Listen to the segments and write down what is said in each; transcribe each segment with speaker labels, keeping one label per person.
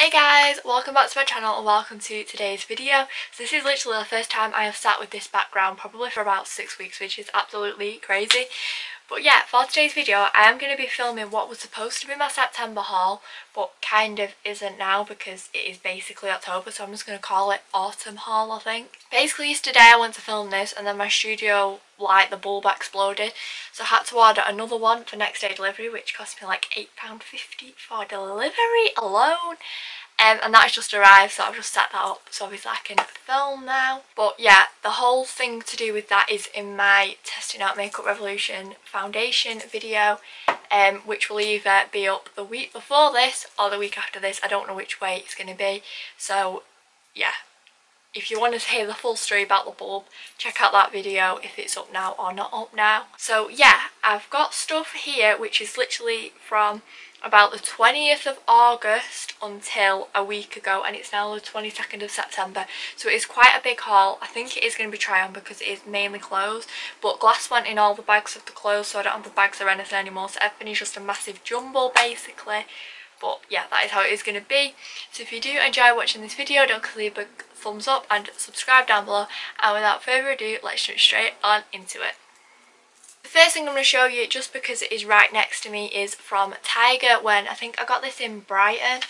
Speaker 1: Hey guys, welcome back to my channel and welcome to today's video. So this is literally the first time I have sat with this background probably for about 6 weeks, which is absolutely crazy. But yeah, for today's video I am going to be filming what was supposed to be my September haul but kind of isn't now because it is basically October, so I'm just going to call it autumn haul I think. Basically yesterday I went to film this and then my studio light, the bulb exploded, so I had to order another one for next day delivery, which cost me like £8.50 for delivery alone. And that's just arrived, so I've just set that up so obviously I can film now. But yeah, the whole thing to do with that is in my testing out Makeup Revolution foundation video, which will either be up the week before this or the week after this. I don't know which way it's going to be, so yeah, if you want to hear the full story about the bulb, check out that video if it's up now or not up now. So yeah, I've got stuff here which is literally from about the 20th of August until a week ago, and it's now the 22nd of September, so it is quite a big haul. I think it is going to be try on because it is mainly clothes, but glass went in all the bags of the clothes, so I don't have the bags or anything anymore, so everything is just a massive jumble basically. But yeah, that is how it is going to be. So if you do enjoy watching this video, don't forget to leave a big thumbs up and subscribe down below, and without further ado, let's jump straight on into it. The first thing I'm going to show you, just because it is right next to me, is from Tiger, when I think I got this in Brighton,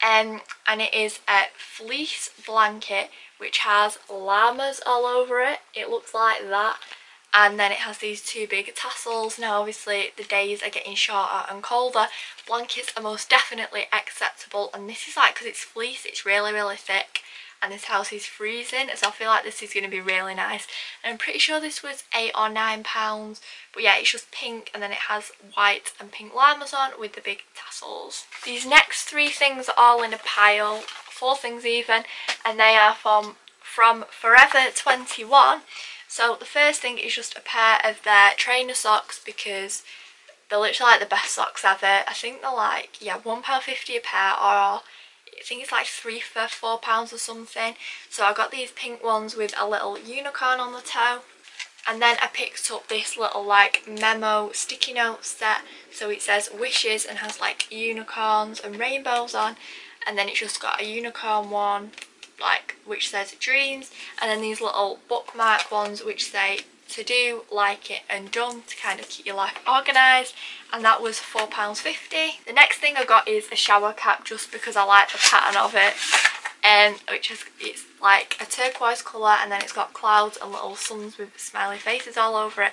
Speaker 1: and it is a fleece blanket which has llamas all over it. It looks like that, and then it has these two big tassels. Now obviously the days are getting shorter and colder, blankets are most definitely acceptable, and this is like, because it's fleece, it's really thick, and this house is freezing, so I feel like this is going to be really nice. And I'm pretty sure this was £8 or £9, but yeah, it's just pink and then it has white and pink llamas on with the big tassels. These next three things are all in a pile, 4 things even, and they are from Forever 21. So the first thing is just a pair of their trainer socks, because they're literally like the best socks ever. I think they're like, yeah, £1.50 a pair, or I think it's like 3 for £4 or something. So I got these pink ones with a little unicorn on the toe, and then I picked up this little like memo sticky note set. So it says wishes and has like unicorns and rainbows on, and then it's just got a unicorn one like which says dreams, and then these little bookmark ones which say to do, like it and done, to kind of keep your life organised, and that was £4.50. The next thing I got is a shower cap, just because I like the pattern of it, which is, it's like a turquoise colour, and then it's got clouds and little suns with smiley faces all over it.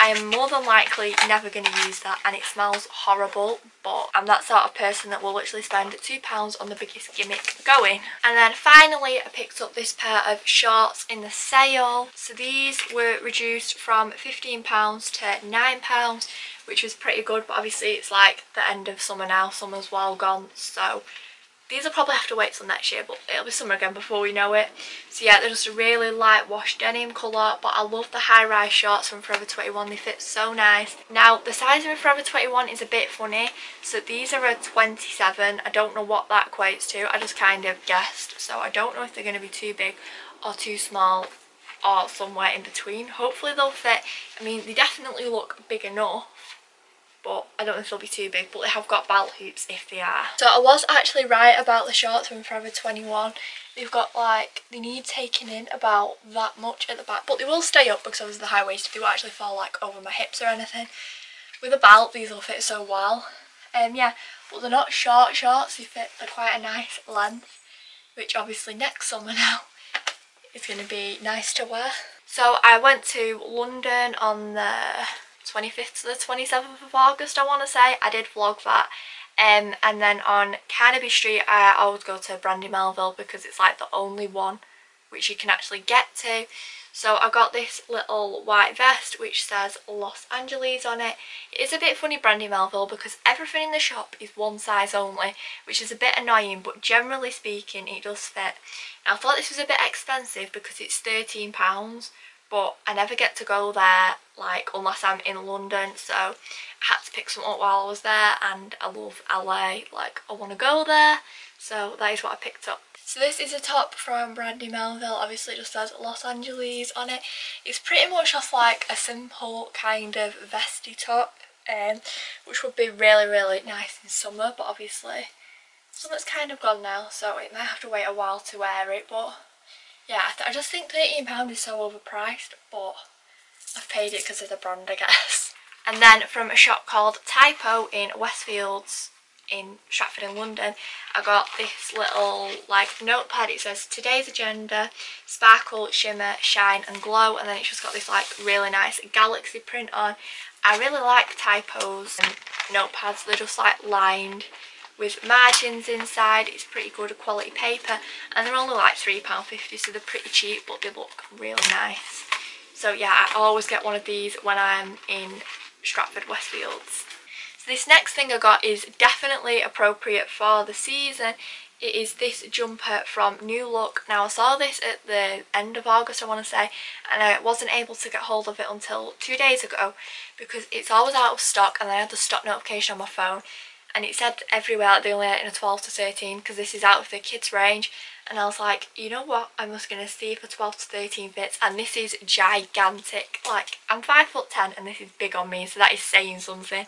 Speaker 1: I am more than likely never going to use that, and it smells horrible, but I'm that sort of person that will literally spend £2 on the biggest gimmick going. And then finally I picked up this pair of shorts in the sale. So these were reduced from £15 to £9, which was pretty good, but obviously it's like the end of summer now, summer's well gone, so these will probably have to wait till next year, but it'll be summer again before we know it. So yeah, they're just a really light wash denim colour, but I love the high-rise shorts from Forever 21, they fit so nice. Now the size of Forever 21 is a bit funny, so these are a 27, I don't know what that equates to, I just kind of guessed, so I don't know if they're going to be too big or too small or somewhere in between. Hopefully they'll fit. I mean, they definitely look big enough, but I don't know if they'll be too big, but they have got belt hoops if they are. So I was actually right about the shorts from Forever 21. They've got like, they need taking in about that much at the back, but they will stay up because obviously the high waist, they won't actually fall like over my hips or anything. With a belt these will fit so well. Yeah, but they're not short shorts, they fit quite a nice length, which obviously next summer now is going to be nice to wear. So I went to London on the 25th to the 27th of August, I want to say. I did vlog that. And then on Carnaby Street I always go to Brandy Melville because it's like the only one which you can actually get to. So I got this little white vest which says Los Angeles on it. It is a bit funny, Brandy Melville, because everything in the shop is one size only, which is a bit annoying, but generally speaking it does fit. Now I thought this was a bit expensive because it's £13, but I never get to go there like unless I'm in London, so I had to pick some up while I was there, and I love LA, like I want to go there, so that is what I picked up. So this is a top from Brandy Melville, obviously it just says Los Angeles on it. It's pretty much just like a simple kind of vesty top, which would be really nice in summer, but obviously some that's kind of gone now, so it might have to wait a while to wear it, but yeah, I just think £13 is so overpriced, but I've paid it because of the brand, I guess. And then from a shop called Typo in Westfields in Stratford in London, I got this little like notepad. It says today's agenda, sparkle, shimmer, shine and glow, and then it's just got this like really nice galaxy print on. I really like Typo's notepads. They're just like lined with margins inside. It's pretty good quality paper, and they're only like £3.50, so they're pretty cheap, but they look really nice. So yeah, I always get one of these when I'm in Stratford Westfields. So this next thing I got is definitely appropriate for the season. It is this jumper from New Look. Now I saw this at the end of August, I want to say, and I wasn't able to get hold of it until 2 days ago because it's always out of stock, and then I had the stock notification on my phone and it said everywhere that they only had it in a 12 to 13 because this is out of the kids range. And I was like, you know what, I'm just going to see if a 12 to 13 fits, and this is gigantic. Like, I'm 5'10" and this is big on me, so that is saying something.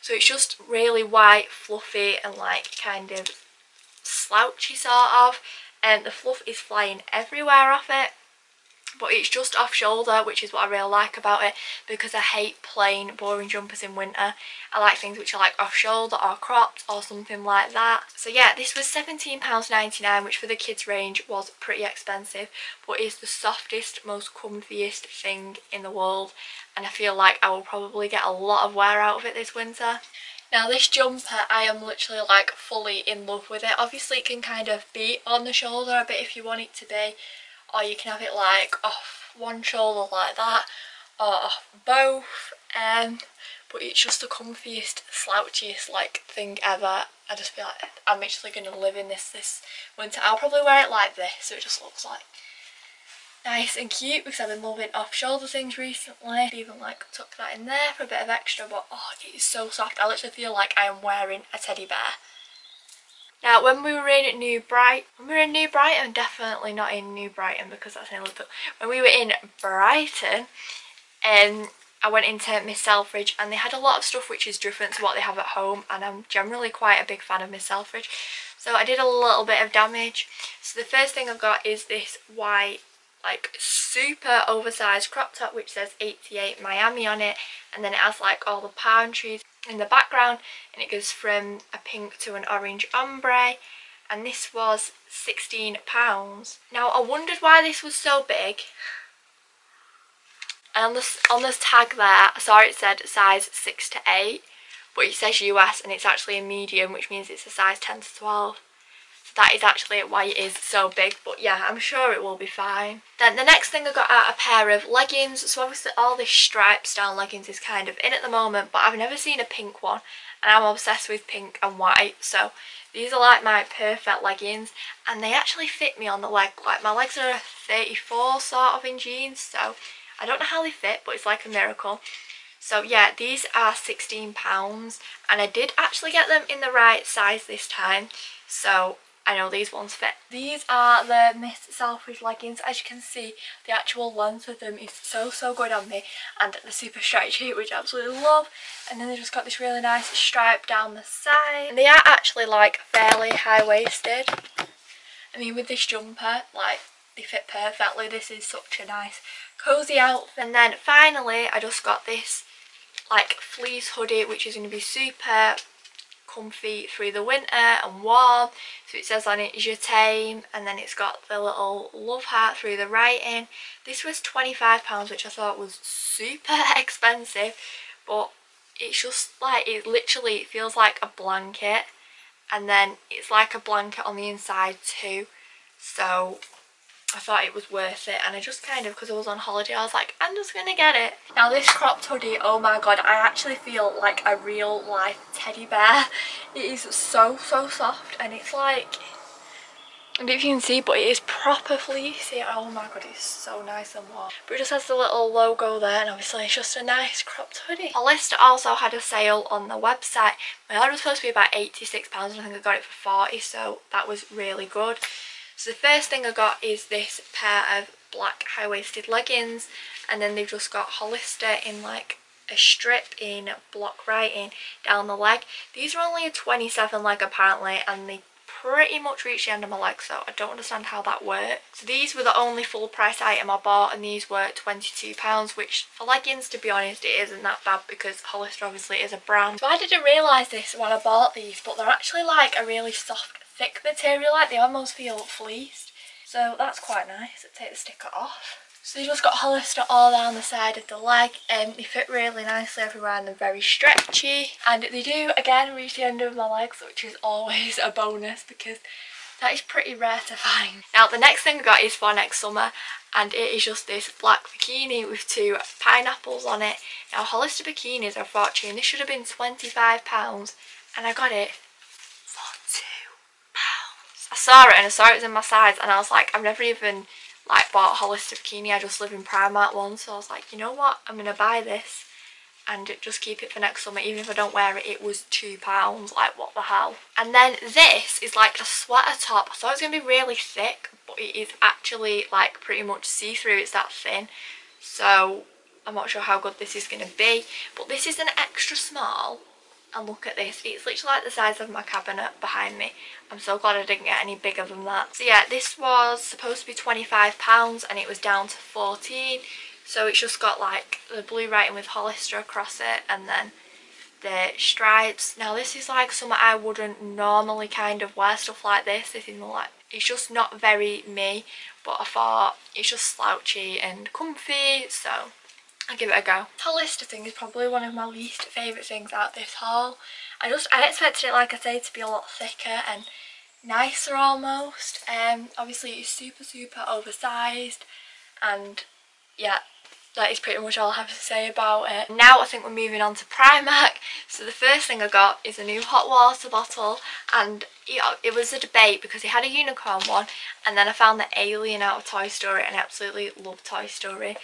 Speaker 1: So it's just really white, fluffy and like kind of slouchy sort of, and the fluff is flying everywhere off it. But it's just off shoulder, which is what I really like about it, because I hate plain boring jumpers in winter. I like things which are like off shoulder or cropped or something like that. So yeah, this was £17.99, which for the kids range was pretty expensive, but is the softest, most comfiest thing in the world, and I feel like I will probably get a lot of wear out of it this winter. Now this jumper, I am literally like fully in love with it. Obviously it can kind of be on the shoulder a bit if you want it to be, or you can have it like off one shoulder like that, or off both, but it's just the comfiest, slouchiest like thing ever. I just feel like I'm actually going to live in this winter. I'll probably wear it like this, so it just looks like nice and cute, because I've been loving off shoulder things recently. Even like tuck that in there for a bit of extra, but oh, it is so soft. I literally feel like I am wearing a teddy bear. Now, when we were in New Brighton, definitely not in New Brighton because that's in Liverpool. When we were in Brighton, I went into Miss Selfridge, and they had a lot of stuff which is different to what they have at home, and I'm generally quite a big fan of Miss Selfridge. So I did a little bit of damage. So the first thing I've got is this white, like super oversized crop top which says 88 Miami on it, and then it has like all the palm trees in the background, and it goes from a pink to an orange ombre, and this was £16. Now I wondered why this was so big, and on this tag there I saw it said size 6 to 8, but it says US and it's actually a medium, which means it's a size 10 to 12. That is actually why it is so big, but yeah, I'm sure it will be fine. Then the next thing I got out, a pair of leggings. So obviously all this striped style leggings is kind of in at the moment, but I've never seen a pink one, and I'm obsessed with pink and white, so these are like my perfect leggings, and they actually fit me on the leg. Like, my legs are a 34 sort of in jeans, so I don't know how they fit, but it's like a miracle. So yeah, these are £16, and I did actually get them in the right size this time, so I know these ones fit. These are the Miss Selfridge leggings. As you can see, the actual length of them is so good on me, and they're super stretchy, which I absolutely love. And then they just got this really nice stripe down the side, and they are actually like fairly high-waisted. I mean, with this jumper, like, they fit perfectly. This is such a nice cozy outfit. And then finally I just got this like fleece hoodie, which is going to be super comfy through the winter and warm. So it says on it Je t'aime, and then it's got the little love heart through the writing. This was £25, which I thought was super expensive, but it's just like, it literally feels like a blanket, and then it's like a blanket on the inside too, so I thought it was worth it. And I just kind of, because I was on holiday, I was like, I'm just gonna get it. Now this cropped hoodie, oh my god, I actually feel like a real life teddy bear. It is so soft, and it's like, I don't know if you can see, but it is proper fleecy. Oh my god, it's so nice and warm. But it just has the little logo there, and obviously it's just a nice cropped hoodie. Hollister also had a sale on the website. My order was supposed to be about £86, and I think I got it for £40, so that was really good. So the first thing I got is this pair of black high-waisted leggings, and then they've just got Hollister in like a strip in block writing down the leg. These are only a 27 leg apparently, and they pretty much reached the end of my legs, so I don't understand how that works. So these were the only full price item I bought, and these were £22, which for leggings, to be honest, it isn't that bad because Hollister obviously is a brand. So I didn't realise this when I bought these, but they're actually like a really soft, thick material, like they almost feel fleeced. So that's quite nice. Let's take the sticker off. So you just got Hollister all down the side of the leg, and they fit really nicely everywhere and they're very stretchy. And they do, again, reach the end of my legs, which is always a bonus because that is pretty rare to find. Now the next thing I got is for next summer, and it is just this black bikini with 2 pineapples on it. Now Hollister bikinis are a fortune. This should have been £25 and I got it for £2. I saw it and I saw it was in my size and I was like, I've never even like bought a Hollister bikini. I just live in Primark one, so I was like, you know what, I'm gonna buy this and just keep it for next summer. Even if I don't wear it, it was £2, like what the hell. And then this is like a sweater top. I thought it was gonna be really thick, but it is actually like pretty much see-through. It's that thin, so I'm not sure how good this is gonna be, but this is an extra small. And look at this, it's literally like the size of my cabinet behind me. I'm so glad I didn't get any bigger than that. So yeah, this was supposed to be £25 and it was down to 14. So it's just got like the blue writing with Hollister across it and then the stripes. Now this is like something I wouldn't normally kind of wear, stuff like this. This is more like, it's just not very me, but I thought it's just slouchy and comfy, so I'll give it a go. The Hollister thing is probably one of my least favourite things out of this haul. I expected it, like I say, to be a lot thicker and nicer almost. Obviously it's super oversized, and yeah, that is pretty much all I have to say about it. Now I think we're moving on to Primark. So the first thing I got is a new hot water bottle, and it was a debate because it had a unicorn one, and then I found the alien out of Toy Story, and I absolutely love Toy Story.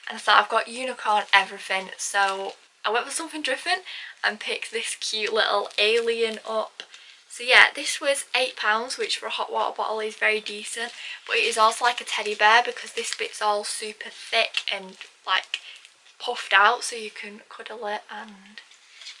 Speaker 1: And I thought, I've got unicorn everything, so I went for something different and picked this cute little alien up. So yeah, this was £8, which for a hot water bottle is very decent, but it is also like a teddy bear because this bit's all super thick and like puffed out, so you can cuddle it, and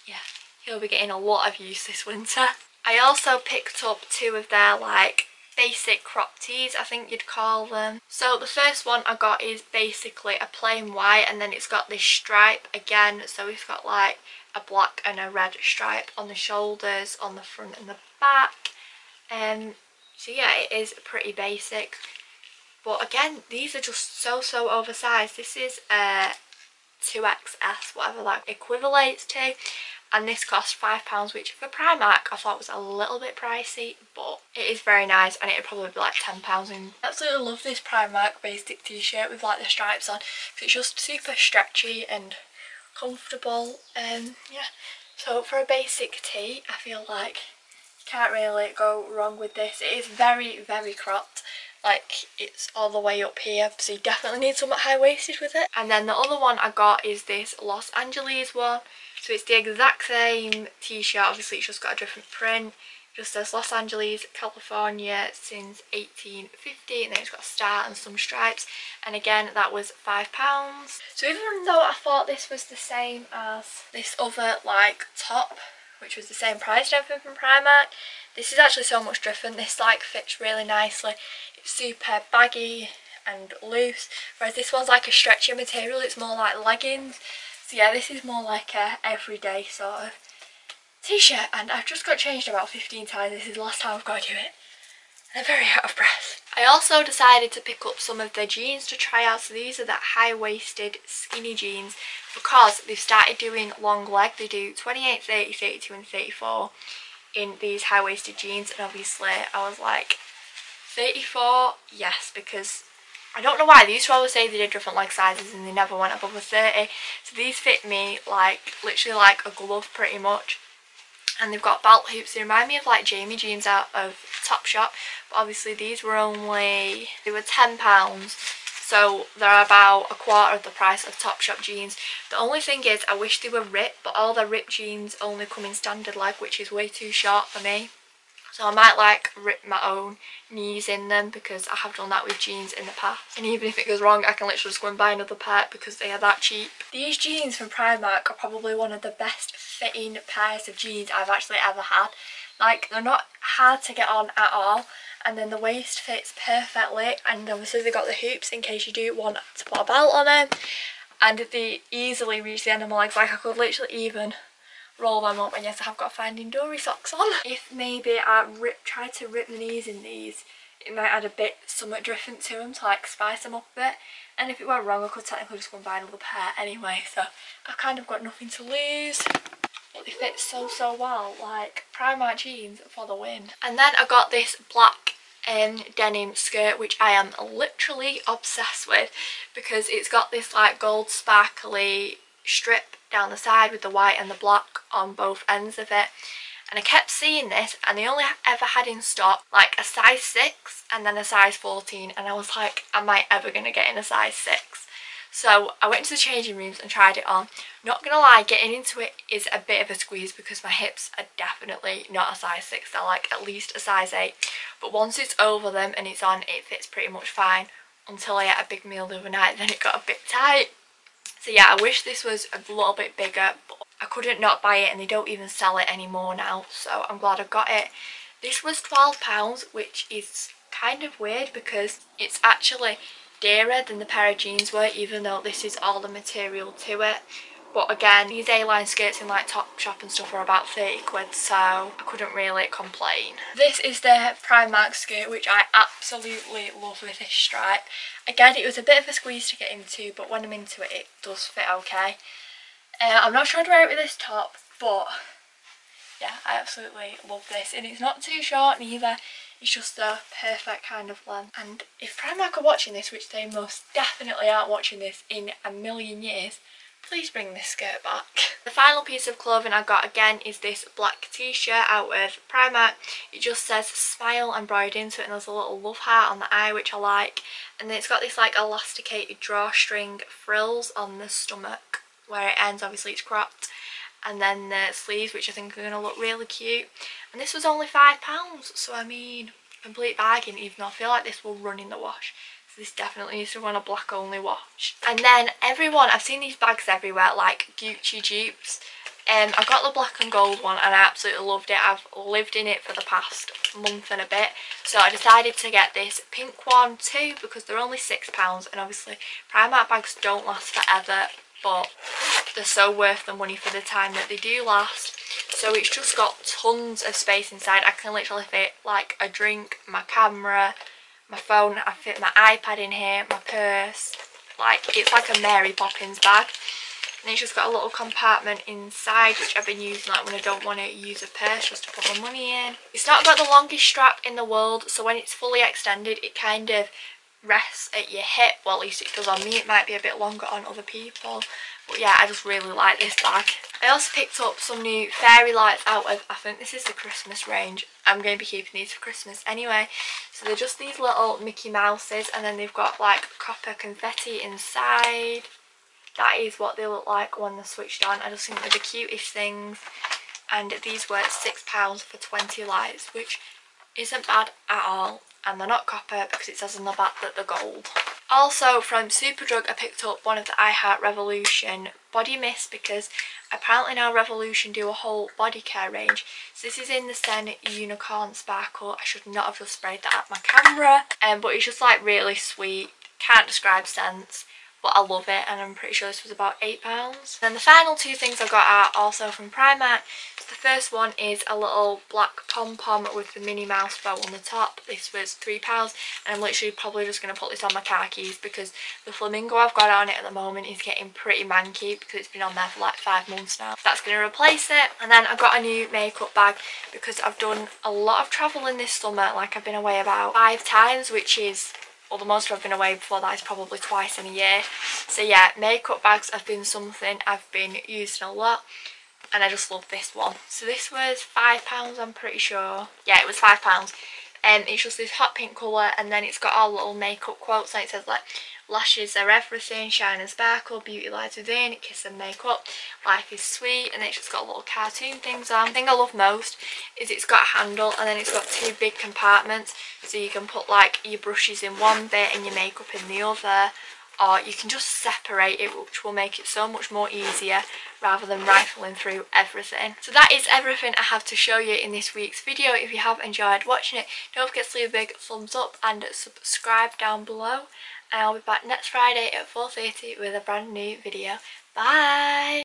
Speaker 1: yeah, he'll be getting a lot of use this winter. I also picked up 2 of their like basic crop tees, I think you'd call them. So the first one I got is basically a plain white, and then it's got this stripe again, so it's got like a black and a red stripe on the shoulders, on the front and the back. So yeah, it is pretty basic, but again, these are just so oversized. This is 2XS, whatever that equivalates to, and this cost £5, which for Primark I thought was a little bit pricey, but it is very nice, and it would probably be like £10. And I absolutely love this Primark basic t-shirt with like the stripes on, because it's just super stretchy and comfortable. Yeah, so for a basic tee, I feel like you can't really go wrong with this. It is very cropped, like it's all the way up here, so you definitely need something high-waisted with it. And then the other one I got is this Los Angeles one. So it's the exact same t-shirt, obviously it's just got a different print. It just says Los Angeles, California since 1850, and then it's got a star and some stripes. And again, that was £5. So even though I thought this was the same as this other like top, which was the same price and everything from Primark, this is actually so much different. This like fits really nicely. It's super baggy and loose, whereas this one's like a stretchy material. It's more like leggings. So yeah, this is more like a everyday sort of t-shirt, and I've just got changed about 15 times. This is the last time I've got to do it, and I'm very out of breath. I also decided to pick up some of the jeans to try out. So these are that high-waisted skinny jeans, because they've started doing long leg. They do 28, 30, 32 and 34 in these high-waisted jeans, and obviously I was like 34, yes, because I don't know why, they used to always say they did different leg sizes and they never went above a 30. So these fit me like literally like a glove pretty much. And they've got belt hoops. They remind me of like Jamie jeans out of Topshop. But obviously these were only, they were £10. So they're about a quarter of the price of Topshop jeans. The only thing is, I wish they were ripped, but all the ripped jeans only come in standard leg, which is way too short for me. So I might like rip my own knees in them, because I have done that with jeans in the past. And even if it goes wrong, I can literally just go and buy another pair because they are that cheap. These jeans from Primark are probably one of the best fitting pairs of jeans I've actually ever had. Like, they're not hard to get on at all, and then the waist fits perfectly, and obviously they got the hoops in case you do want to put a belt on them, and they easily reach the end of my legs. Like, I could literally even roll them up, and yes, I have got Finding Dory socks on. If maybe I try to rip the knees in these, it might add a bit somewhat different to them to like spice them up a bit, and if it went wrong I could technically just go and buy another pair anyway, so I've kind of got nothing to lose. But they fit so well, like Primark jeans for the win. And then I got this black denim skirt, which I am literally obsessed with because it's got this like gold sparkly strip down the side with the white and the black on both ends of it. And I kept seeing this, and they only ever had in stock like a size 6 and then a size 14, and I was like, am I ever going to get in a size 6? So I went into the changing rooms and tried it on. Not gonna lie, getting into it is a bit of a squeeze because my hips are definitely not a size 6, they're like at least a size 8. But once it's over them and it's on, it fits pretty much fine until I ate a big meal the other night, then it got a bit tight. So yeah, I wish this was a little bit bigger, but I couldn't not buy it, and they don't even sell it anymore now, so I'm glad I got it. This was £12, which is kind of weird because it's actually dearer than the pair of jeans were, even though this is all the material to it. But again, these A-line skirts in like Topshop and stuff are about 30 quid, so I couldn't really complain. This is the Primark skirt, which I absolutely love with this stripe. Again, it was a bit of a squeeze to get into, but when I'm into it, it does fit okay. I'm not sure I'd wear it with this top, but yeah, I absolutely love this. And it's not too short neither, it's just the perfect kind of length. And if Primark are watching this, which they most definitely aren't watching this in a million years, please bring this skirt back. The final piece of clothing I got again is this black t-shirt out of Primark. It just says smile embroidered into it, and there's a little love heart on the eye, which I like. And then it's got this like elasticated drawstring frills on the stomach where it ends, obviously it's cropped, and then the sleeves, which I think are going to look really cute. And this was only £5, so I mean, complete bargain, even though I feel like this will run in the wash. So this definitely needs to run a black only wash. And then I've seen these bags everywhere, like Gucci dupes. I got the black and gold one and I absolutely loved it. I've lived in it for the past month and a bit, so I decided to get this pink one too because they're only £6, and obviously Primark bags don't last forever, but they're so worth the money for the time that they do last. So it's just got tons of space inside. I can literally fit like a drink, my camera, my phone, I fit my iPad in here, my purse. Like, it's like a Mary Poppins bag. And it's just got a little compartment inside, which I've been using like when I don't want to use a purse, just to put my money in. It's not got the longest strap in the world, so when it's fully extended it kind of rests at your hip. Well, at least it does on me. It might be a bit longer on other people, but yeah, I just really like this bag. I also picked up some new fairy lights out of, I think this is the Christmas range. I'm going to be keeping these for Christmas anyway. So they're just these little Mickey Mouses, and then they've got like copper confetti inside. That is what they look like when they're switched on. I just think they're the cutest things, and these were £6 for 20 lights, which isn't bad at all. And they're not copper because it says on the back that they're gold. Also from Superdrug I picked up one of the I Heart Revolution body mist, because apparently now Revolution do a whole body care range. So this is in the scent Unicorn Sparkle. I should not have just sprayed that at my camera, but it's just like really sweet, can't describe scents, but I love it, and I'm pretty sure this was about £8. Then the final two things I got are also from Primark. So the first one is a little black pom-pom with the Minnie Mouse bow on the top. This was £3, and I'm literally probably just going to put this on my car keys because the flamingo I've got on it at the moment is getting pretty manky because it's been on there for like 5 months now. That's going to replace it. And then I got a new makeup bag because I've done a lot of travelling this summer. Like, I've been away about 5 times, which is, well, the most I've been away before that is probably twice in a year. So yeah, makeup bags have been something I've been using a lot, and I just love this one. So this was £5, I'm pretty sure. Yeah, it was £5. It's just this hot pink colour, and then it's got all little makeup quotes, and it says like, lashes are everything, shine and sparkle, beauty lies within, kiss and make up, life is sweet. And then it's just got little cartoon things on. The thing I love most is it's got a handle, and then it's got 2 big compartments, so you can put like your brushes in one bit and your makeup in the other, or you can just separate it, which will make it so much more easier rather than rifling through everything. So that is everything I have to show you in this week's video. If you have enjoyed watching it, don't forget to leave a big thumbs up and subscribe down below, and I'll be back next Friday at 4:30 with a brand new video. Bye!